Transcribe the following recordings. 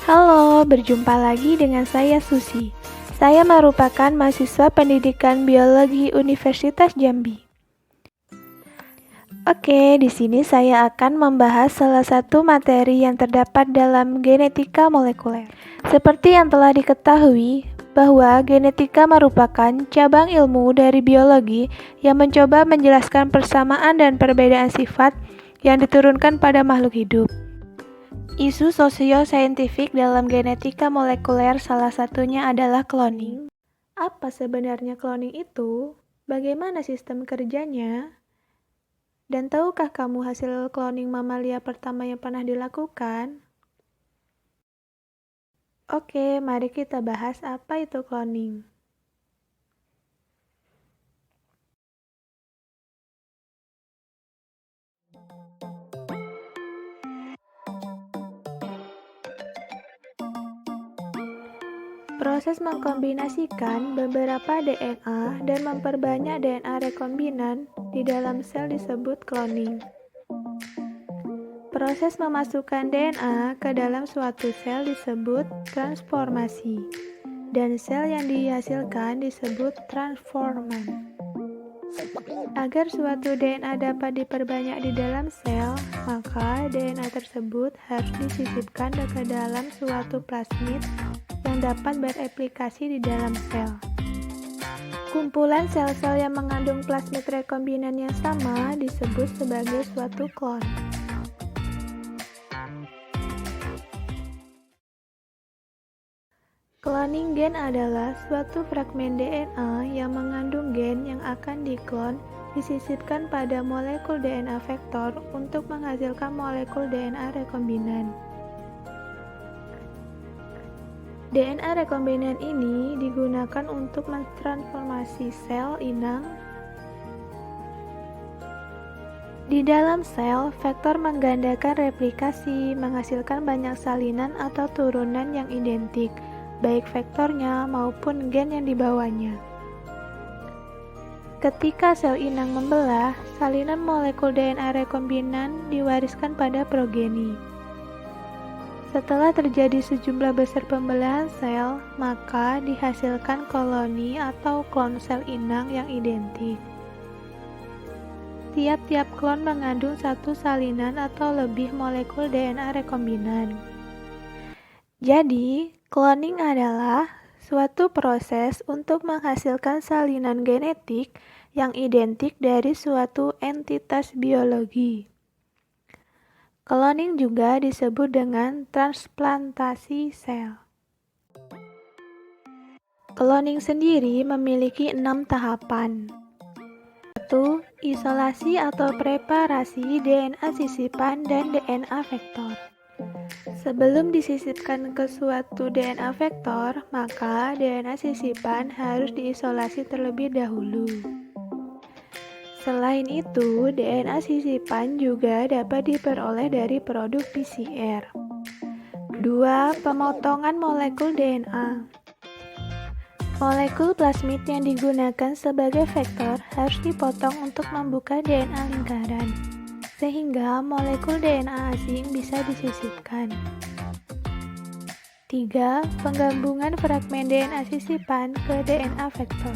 Halo, berjumpa lagi dengan saya Susi. Saya merupakan mahasiswa pendidikan biologi Universitas Jambi. Oke, di sini saya akan membahas salah satu materi yang terdapat dalam genetika molekuler. Seperti yang telah diketahui, bahwa genetika merupakan cabang ilmu dari biologi yang mencoba menjelaskan persamaan dan perbedaan sifat yang diturunkan pada makhluk hidup. Isu sosio-saintifik dalam genetika molekuler salah satunya adalah cloning. Apa sebenarnya cloning itu? Bagaimana sistem kerjanya? Dan tahukah kamu hasil cloning mamalia pertama yang pernah dilakukan? Oke, mari kita bahas apa itu cloning. Proses mengkombinasikan beberapa DNA dan memperbanyak DNA rekombinan di dalam sel disebut cloning. Proses memasukkan DNA ke dalam suatu sel disebut transformasi, dan sel yang dihasilkan disebut transforman. Agar suatu DNA dapat diperbanyak di dalam sel, maka DNA tersebut harus disisipkan ke dalam suatu plasmid yang dapat bereplikasi di dalam sel. Kumpulan sel-sel yang mengandung plasmid rekombinan yang sama disebut sebagai suatu klon. Cloning gen adalah suatu fragmen DNA yang mengandung gen yang akan diklon disisipkan pada molekul DNA vektor untuk menghasilkan molekul DNA rekombinan. DNA rekombinan ini digunakan untuk mentransformasi sel inang. Di dalam sel, vektor menggandakan replikasi, menghasilkan banyak salinan atau turunan yang identik, baik vektornya maupun gen yang dibawanya. Ketika sel inang membelah, salinan molekul DNA rekombinan diwariskan pada progeni. Setelah terjadi sejumlah besar pembelahan sel, maka dihasilkan koloni atau klon sel inang yang identik. Tiap-tiap klon mengandung satu salinan atau lebih molekul DNA rekombinan. Jadi, cloning adalah suatu proses untuk menghasilkan salinan genetik yang identik dari suatu entitas biologi. Cloning juga disebut dengan transplantasi sel. Cloning sendiri memiliki 6 tahapan. 1. Isolasi atau preparasi DNA sisipan dan DNA vektor. Sebelum disisipkan ke suatu DNA vektor, maka DNA sisipan harus diisolasi terlebih dahulu. Selain itu, DNA sisipan juga dapat diperoleh dari produk PCR. 2. Pemotongan molekul DNA. Molekul plasmid yang digunakan sebagai vektor harus dipotong untuk membuka DNA lingkaran, sehingga molekul DNA asing bisa disisipkan. 3. Penggabungan fragmen DNA sisipan ke DNA vektor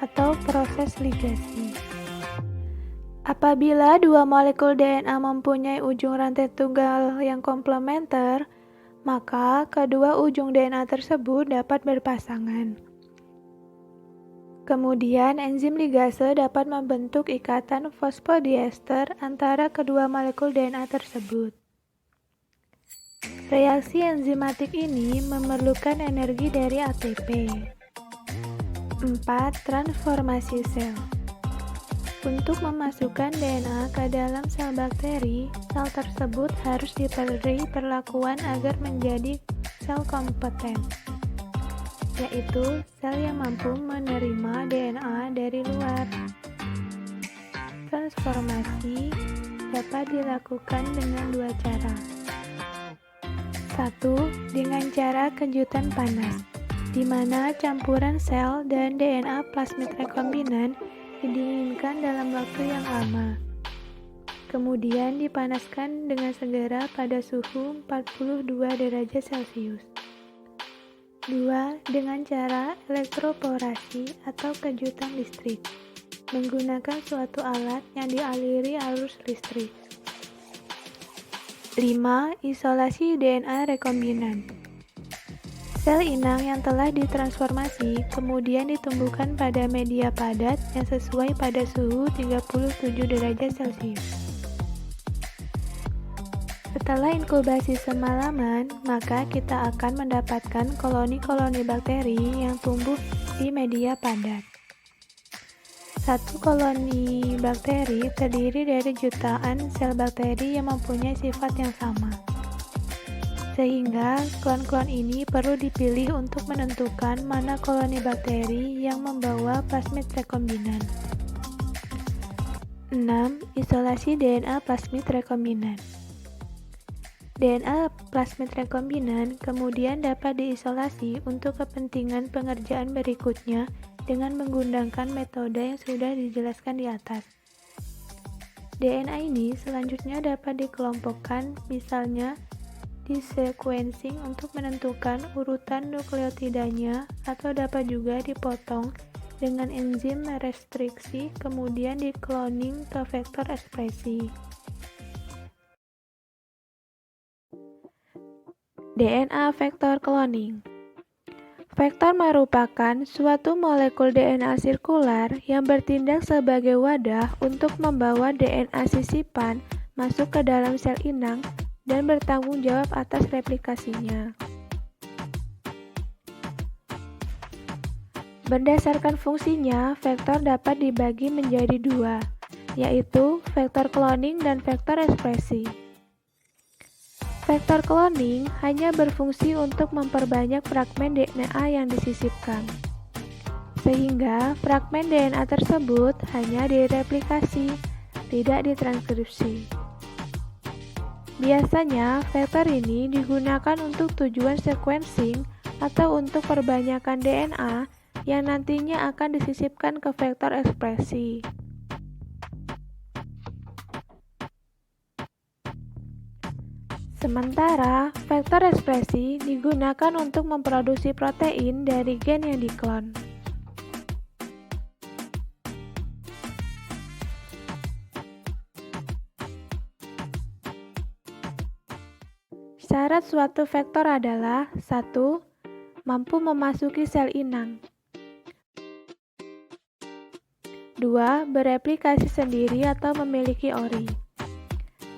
atau proses ligasi. Apabila dua molekul DNA mempunyai ujung rantai tunggal yang komplementer, maka kedua ujung DNA tersebut dapat berpasangan. Kemudian enzim ligase dapat membentuk ikatan fosfodiester antara kedua molekul DNA tersebut. Reaksi enzimatik ini memerlukan energi dari ATP. 4. Transformasi sel. Untuk memasukkan DNA ke dalam sel bakteri, sel tersebut harus diberi perlakuan agar menjadi sel kompeten, yaitu sel yang mampu menerima DNA dari luar. Transformasi dapat dilakukan dengan dua cara. 1. Dengan cara kejutan panas, di mana campuran sel dan DNA plasmid rekombinan didinginkan dalam waktu yang lama. kemudian dipanaskan dengan segera pada suhu 42 derajat Celcius. 2. Dengan cara elektroporasi atau kejutan listrik, menggunakan suatu alat yang dialiri arus listrik. 5. Isolasi DNA rekombinan. Sel inang yang telah ditransformasi kemudian ditumbuhkan pada media padat yang sesuai pada suhu 37 derajat Celcius. Setelah inkubasi semalaman, maka kita akan mendapatkan koloni-koloni bakteri yang tumbuh di media padat. Satu koloni bakteri terdiri dari jutaan sel bakteri yang mempunyai sifat yang sama. Sehingga klon-klon ini perlu dipilih untuk menentukan mana koloni bakteri yang membawa plasmid rekombinan. 6. Isolasi DNA plasmid rekombinan. DNA plasmid rekombinan kemudian dapat diisolasi untuk kepentingan pengerjaan berikutnya dengan menggunakan metode yang sudah dijelaskan di atas. DNA ini selanjutnya dapat dikelompokkan, misalnya di sequencing untuk menentukan urutan nukleotidanya, atau dapat juga dipotong dengan enzim restriksi kemudian di-cloning ke vektor ekspresi. DNA vektor cloning. Vektor merupakan suatu molekul DNA sirkular yang bertindak sebagai wadah untuk membawa DNA sisipan masuk ke dalam sel inang dan bertanggung jawab atas replikasinya. Berdasarkan fungsinya, vektor dapat dibagi menjadi dua, yaitu vektor cloning dan vektor ekspresi. Vektor cloning hanya berfungsi untuk memperbanyak fragmen DNA yang disisipkan, sehingga fragmen DNA tersebut hanya direplikasi, tidak ditranskripsi. Biasanya, vektor ini digunakan untuk tujuan sequencing atau untuk perbanyakan DNA yang nantinya akan disisipkan ke vektor ekspresi. Sementara, vektor ekspresi digunakan untuk memproduksi protein dari gen yang diklon. Syarat suatu vektor adalah 1. Mampu memasuki sel inang. 2. Bereplikasi sendiri atau memiliki ori.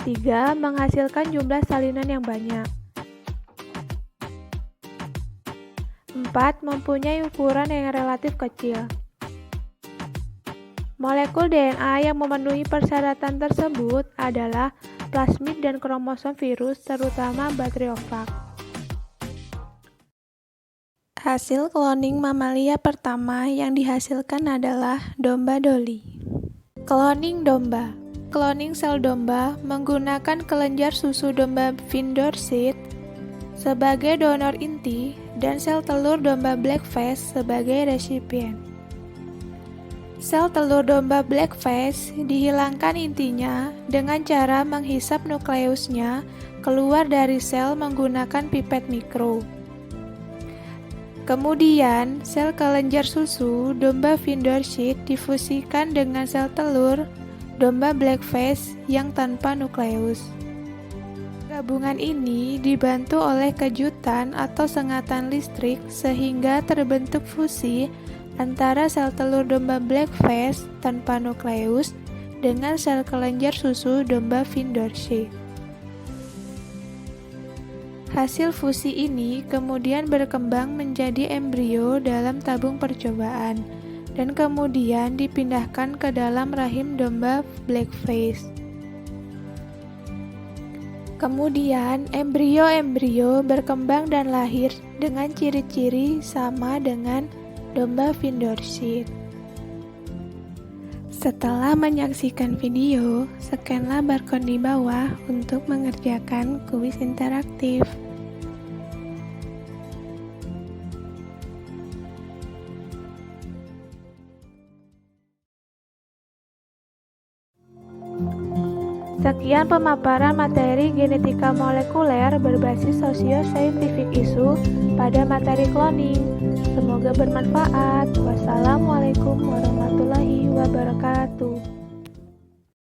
3. Menghasilkan jumlah salinan yang banyak. 4. Mempunyai ukuran yang relatif kecil. Molekul DNA yang memenuhi persyaratan tersebut adalah plasmid dan kromosom virus, terutama Bacteriophage. Hasil cloning mamalia pertama yang dihasilkan adalah domba Dolly. Cloning domba. Cloning sel domba menggunakan kelenjar susu domba Findorcet sebagai donor inti dan sel telur domba Blackface sebagai resipien. Sel telur domba Blackface dihilangkan intinya dengan cara menghisap nukleusnya keluar dari sel menggunakan pipet mikro. Kemudian, sel kelenjar susu domba Findorcet difusikan dengan sel telur domba Blackface yang tanpa nukleus. Gabungan ini dibantu oleh kejutan atau sengatan listrik sehingga terbentuk fusi antara sel telur domba Blackface tanpa nukleus dengan sel kelenjar susu domba Findorcet. Hasil fusi ini kemudian berkembang menjadi embrio dalam tabung percobaan dan kemudian dipindahkan ke dalam rahim domba Blackface. Kemudian embrio-embrio berkembang dan lahir dengan ciri-ciri sama dengan domba Findorcet. Setelah menyaksikan video, scanlah barcode di bawah untuk mengerjakan kuis interaktif. Sekian pemaparan materi genetika molekuler berbasis sosio-scientific issue pada materi cloning. Semoga bermanfaat. Wassalamualaikum warahmatullahi wabarakatuh.